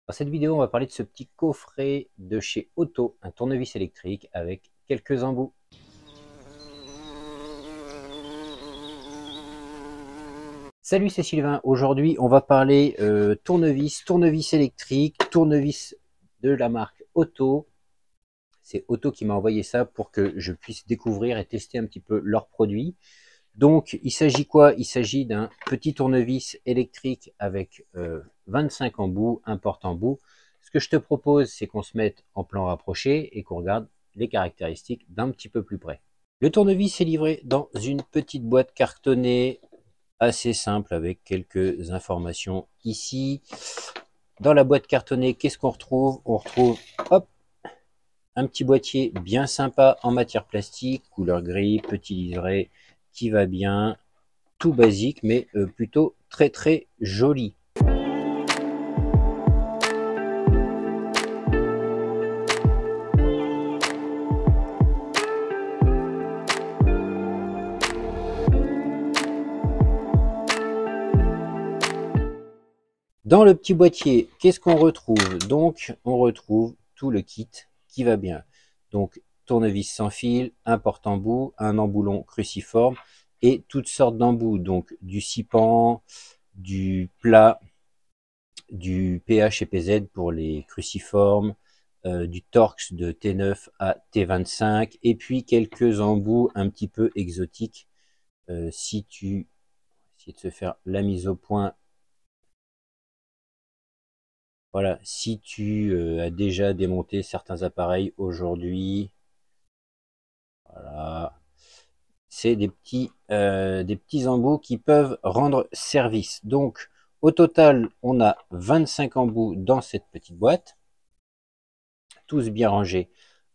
Dans cette vidéo, on va parler de ce petit coffret de chez Otto, un tournevis électrique avec quelques embouts. Salut, c'est Sylvain. Aujourd'hui, on va parler tournevis électrique, tournevis de la marque Otto. C'est Otto qui m'a envoyé ça pour que je puisse découvrir et tester un petit peu leurs produits. Donc, il s'agit quoi? Il s'agit d'un petit tournevis électrique avec 25 embouts, un porte-embout. Ce que je te propose, c'est qu'on se mette en plan rapproché et qu'on regarde les caractéristiques d'un petit peu plus près. Le tournevis est livré dans une petite boîte cartonnée assez simple avec quelques informations ici. Dans la boîte cartonnée, qu'est-ce qu'on retrouve? On retrouve hop, un petit boîtier bien sympa en matière plastique, couleur gris, petit livret qui va bien. Tout basique, mais plutôt très très joli. Dans le petit boîtier, qu'est-ce qu'on retrouve? Donc, on retrouve tout le kit qui va bien. Donc, tournevis sans fil, un porte-embout, un emboulon cruciforme et toutes sortes d'embouts. Donc, du 6 du plat, du PH et PZ pour les cruciformes, du Torx de T9 à T25 et puis quelques embouts un petit peu exotiques. Si tu essayes de se faire la mise au point, voilà, si tu as déjà démonté certains appareils aujourd'hui, voilà, c'est des petits embouts qui peuvent rendre service. Donc, au total, on a 25 embouts dans cette petite boîte, tous bien rangés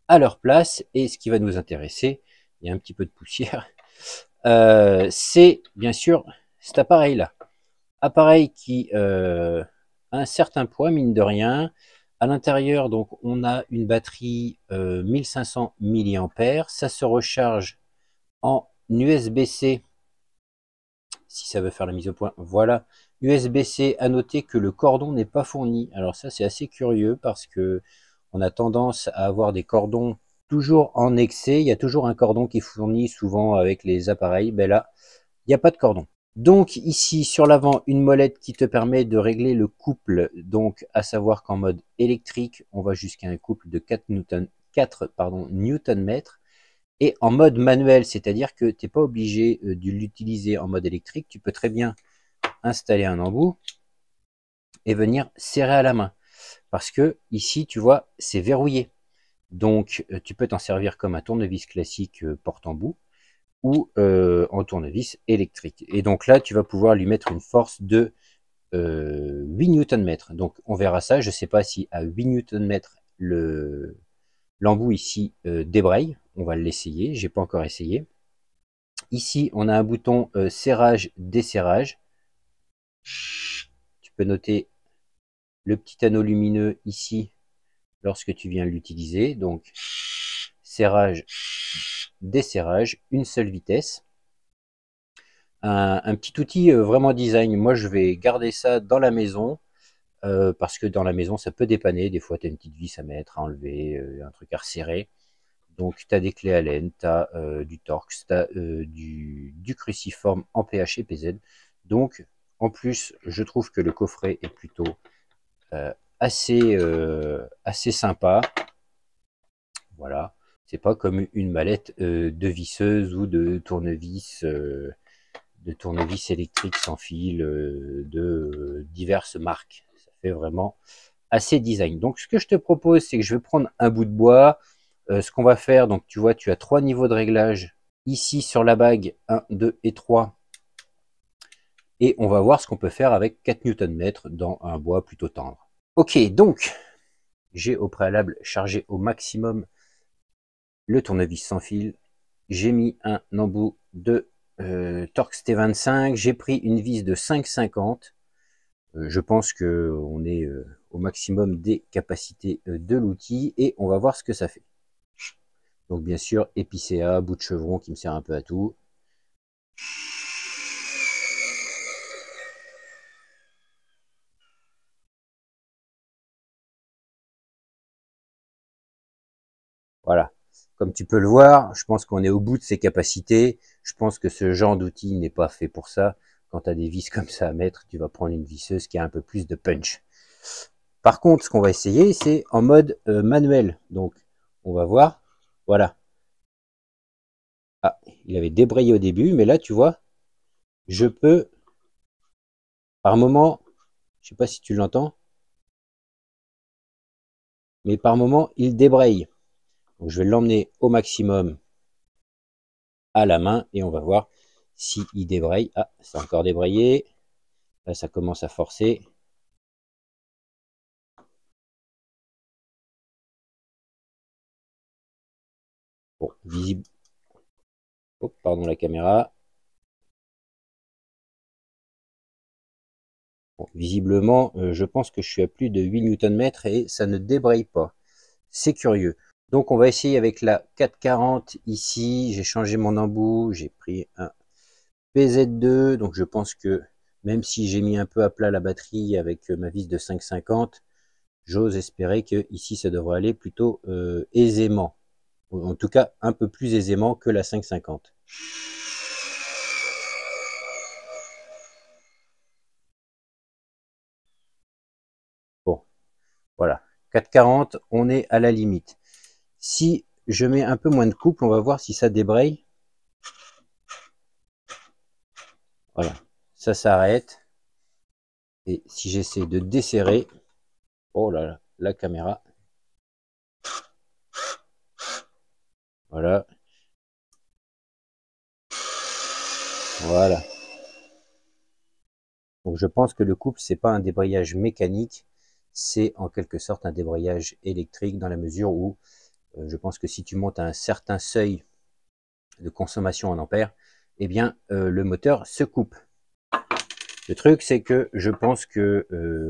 à leur place. Et ce qui va nous intéresser, il y a un petit peu de poussière, c'est bien sûr cet appareil-là. Appareil qui a un certain poids, mine de rien. À l'intérieur, donc, on a une batterie 1500 mAh. Ça se recharge en USB-C, si ça veut faire la mise au point. Voilà, USB-C. À noter que le cordon n'est pas fourni. Alors ça, c'est assez curieux parce que on a tendance à avoir des cordons toujours en excès. Il y a toujours un cordon qui est fourni souvent avec les appareils. Ben là, il n'y a pas de cordon. Donc ici sur l'avant, une molette qui te permet de régler le couple, donc à savoir qu'en mode électrique, on va jusqu'à un couple de 4 newton mètres. Et en mode manuel, c'est-à-dire que tu n'es pas obligé de l'utiliser en mode électrique, tu peux très bien installer un embout et venir serrer à la main. Parce que ici, tu vois, c'est verrouillé. Donc tu peux t'en servir comme un tournevis classique porte-embout ou en tournevis électrique. Et donc là, tu vas pouvoir lui mettre une force de 8 Nm. Donc on verra ça. Je ne sais pas si à 8 Nm l'embout ici débraye. On va l'essayer. J'ai pas encore essayé. Ici, on a un bouton serrage-desserrage. Tu peux noter le petit anneau lumineux ici lorsque tu viens l'utiliser. Donc serrage, desserrage, une seule vitesse. Un petit outil vraiment design. Moi, je vais garder ça dans la maison parce que dans la maison, ça peut dépanner. Des fois, tu as une petite vis à mettre, à enlever, un truc à resserrer. Donc, tu as des clés Allen, tu as du Torx, tu as du cruciforme en PH et PZ. Donc, en plus, je trouve que le coffret est plutôt euh, assez sympa. Voilà. C'est pas comme une mallette de visseuse ou de tournevis électriques sans fil de diverses marques. Ça fait vraiment assez design. Donc ce que je te propose, c'est que je vais prendre un bout de bois. Ce qu'on va faire, donc tu vois, tu as 3 niveaux de réglage ici sur la bague, 1, 2 et 3. Et on va voir ce qu'on peut faire avec 4 Nm dans un bois plutôt tendre. Ok, donc j'ai au préalable chargé au maximum le tournevis sans fil. J'ai mis un embout de Torx T25. J'ai pris une vis de 5,50. Je pense qu'on est au maximum des capacités de l'outil et on va voir ce que ça fait. Donc bien sûr, épicéa, bout de chevron qui me sert un peu à tout. comme tu peux le voir, je pense qu'on est au bout de ses capacités. Je pense que ce genre d'outil n'est pas fait pour ça. Quand tu as des vis comme ça à mettre, tu vas prendre une visseuse qui a un peu plus de punch. Par contre, ce qu'on va essayer, c'est en mode manuel. Donc, on va voir. Voilà. Ah, il avait débrayé au début, mais là, tu vois, je peux, par moment, je sais pas si tu l'entends, mais par moment, il débraye. Donc, je vais l'emmener au maximum à la main et on va voir si il débraye. Ah, c'est encore débrayé. Là, ça commence à forcer. Bon, visible. Oh, pardon la caméra. Bon, visiblement, je pense que je suis à plus de 8 Nm et ça ne débraye pas. C'est curieux. Donc on va essayer avec la 440 ici. J'ai changé mon embout. J'ai pris un PZ2. Donc je pense que même si j'ai mis un peu à plat la batterie avec ma vis de 5,50, j'ose espérer que ici ça devrait aller plutôt aisément. En tout cas un peu plus aisément que la 5,50. Bon, voilà. 4,40, on est à la limite. Si je mets un peu moins de couple, on va voir si ça débraye. Voilà, ça s'arrête. Et si j'essaie de desserrer, oh là là, la caméra. Voilà. Voilà. Donc je pense que le couple, c'est pas un débrayage mécanique, c'est en quelque sorte un débrayage électrique dans la mesure où je pense que si tu montes à un certain seuil de consommation en ampères, eh bien le moteur se coupe. Le truc, c'est que je pense que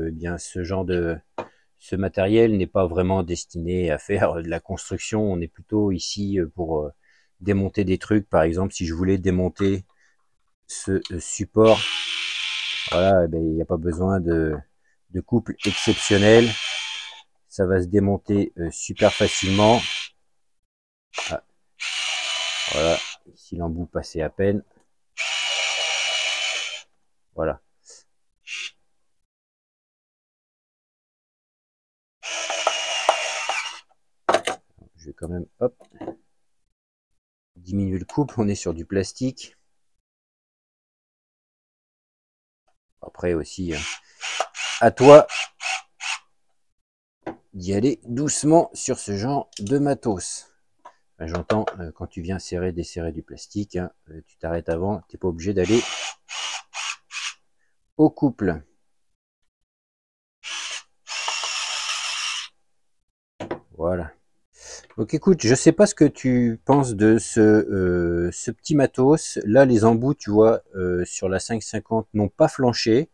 eh bien ce matériel n'est pas vraiment destiné à faire de la construction. On est plutôt ici pour démonter des trucs. Par exemple, si je voulais démonter ce support, voilà, eh bien, il n'y a pas besoin de couple exceptionnel. Ça va se démonter super facilement. Ah, voilà, ici l'embout passait à peine. Voilà. Je vais quand même, hop, diminuer le couple. On est sur du plastique. Après aussi, à toi d'y aller doucement sur ce genre de matos. J'entends quand tu viens serrer, desserrer du plastique, hein, tu t'arrêtes avant, tu n'es pas obligé d'aller au couple. Voilà. Donc écoute, je sais pas ce que tu penses de ce petit matos. Là, les embouts, tu vois, sur la 550 n'ont pas flanché.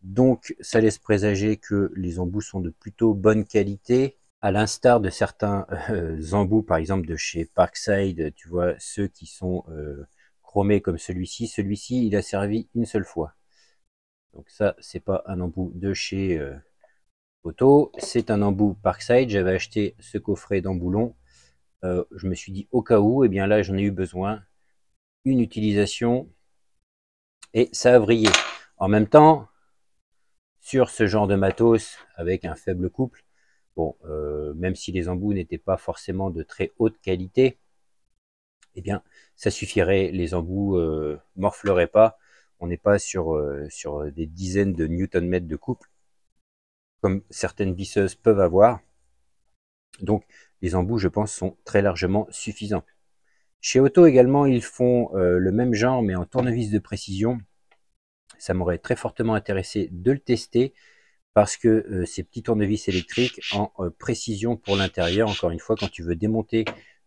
Donc ça laisse présager que les embouts sont de plutôt bonne qualité. À l'instar de certains embouts, par exemple de chez Parkside, tu vois, ceux qui sont chromés comme celui-ci. Celui-ci, il a servi une seule fois. Donc ça, c'est pas un embout de chez Auto, c'est un embout Parkside. J'avais acheté ce coffret d'emboulons. Je me suis dit au cas où, et bien là, j'en ai eu besoin. Une utilisation et ça a vrillé. En même temps, sur ce genre de matos avec un faible couple, bon, même si les embouts n'étaient pas forcément de très haute qualité, eh bien, ça suffirait. Les embouts morfleraient pas. On n'est pas sur des dizaines de newton-mètres de couple, comme certaines visseuses peuvent avoir. Donc, les embouts, je pense, sont très largement suffisants. Chez Auto également, ils font le même genre, mais en tournevis de précision. Ça m'aurait très fortement intéressé de le tester, parce que ces petits tournevis électriques en précision pour l'intérieur, encore une fois, quand tu veux démonter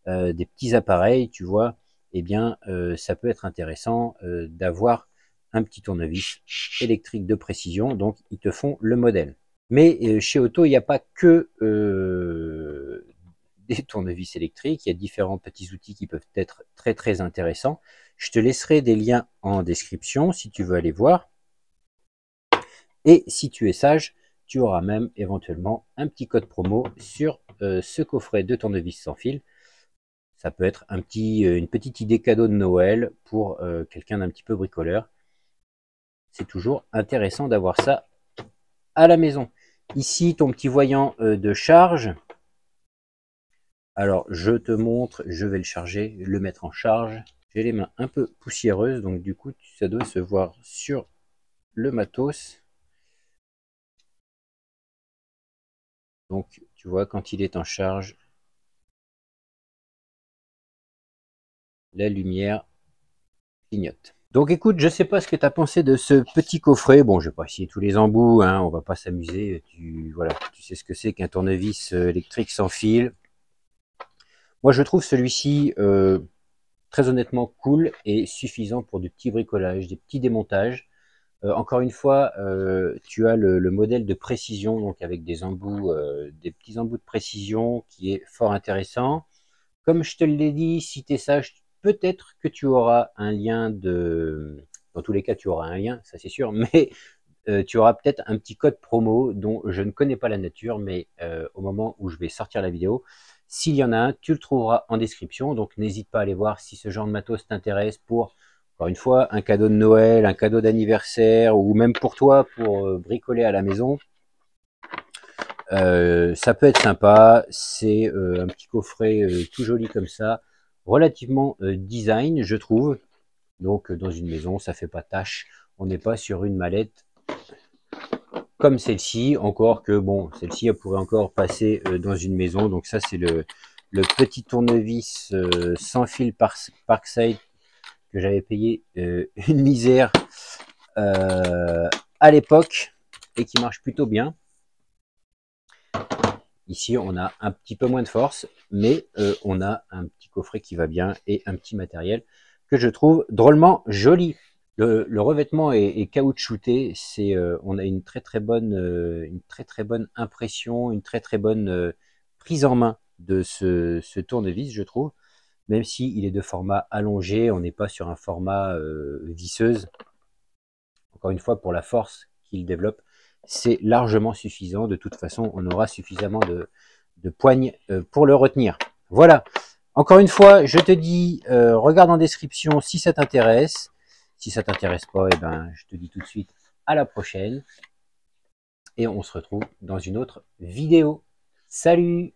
des petits appareils, tu vois, eh bien, ça peut être intéressant d'avoir un petit tournevis électrique de précision. Donc, ils te font le modèle. Mais chez Auto, il n'y a pas que des tournevis électriques. Il y a différents petits outils qui peuvent être très très intéressants. Je te laisserai des liens en description si tu veux aller voir. Et si tu es sage, tu auras même éventuellement un petit code promo sur ce coffret de tournevis sans fil. Ça peut être une petite idée cadeau de Noël pour quelqu'un d'un petit peu bricoleur. C'est toujours intéressant d'avoir ça à la maison. Ici, ton petit voyant de charge. Alors, je te montre, je vais le charger, le mettre en charge. J'ai les mains un peu poussiéreuses, donc du coup, ça doit se voir sur le matos. Donc, tu vois, quand il est en charge, la lumière clignote. Donc écoute, je sais pas ce que tu as pensé de ce petit coffret. Bon, je vais pas essayer tous les embouts, hein, on va pas s'amuser. Voilà, tu sais ce que c'est qu'un tournevis électrique sans fil. Moi, je trouve celui-ci très honnêtement cool et suffisant pour du petit bricolage, des petits démontages. Encore une fois, tu as le modèle de précision, donc avec des embouts, des petits embouts de précision qui est fort intéressant. Comme je te l'ai dit, si tu es sage, peut-être que tu auras un lien de... Dans tous les cas, tu auras un lien, ça c'est sûr, mais tu auras peut-être un petit code promo dont je ne connais pas la nature, mais au moment où je vais sortir la vidéo, s'il y en a un, tu le trouveras en description, donc n'hésite pas à aller voir si ce genre de matos t'intéresse pour, encore une fois, un cadeau de Noël, un cadeau d'anniversaire, ou même pour toi, pour bricoler à la maison. Ça peut être sympa, c'est un petit coffret tout joli comme ça, relativement design je trouve, donc dans une maison ça fait pas tâche, on n'est pas sur une mallette comme celle-ci, encore que bon, celle-ci elle pourrait encore passer dans une maison, donc ça c'est le petit tournevis sans fil Parkside que j'avais payé une misère à l'époque et qui marche plutôt bien. Ici, on a un petit peu moins de force, mais on a un petit coffret qui va bien et un petit matériel que je trouve drôlement joli. Le revêtement est caoutchouté, on a une très très bonne impression, une très très bonne prise en main de ce tournevis, je trouve. Même s'il est de format allongé, on n'est pas sur un format visseuse. Encore une fois, pour la force qu'il développe, c'est largement suffisant. De toute façon, on aura suffisamment de poignes pour le retenir. Voilà. Encore une fois, je te dis, regarde en description si ça t'intéresse. Si ça t'intéresse pas, eh ben, je te dis tout de suite à la prochaine. Et on se retrouve dans une autre vidéo. Salut!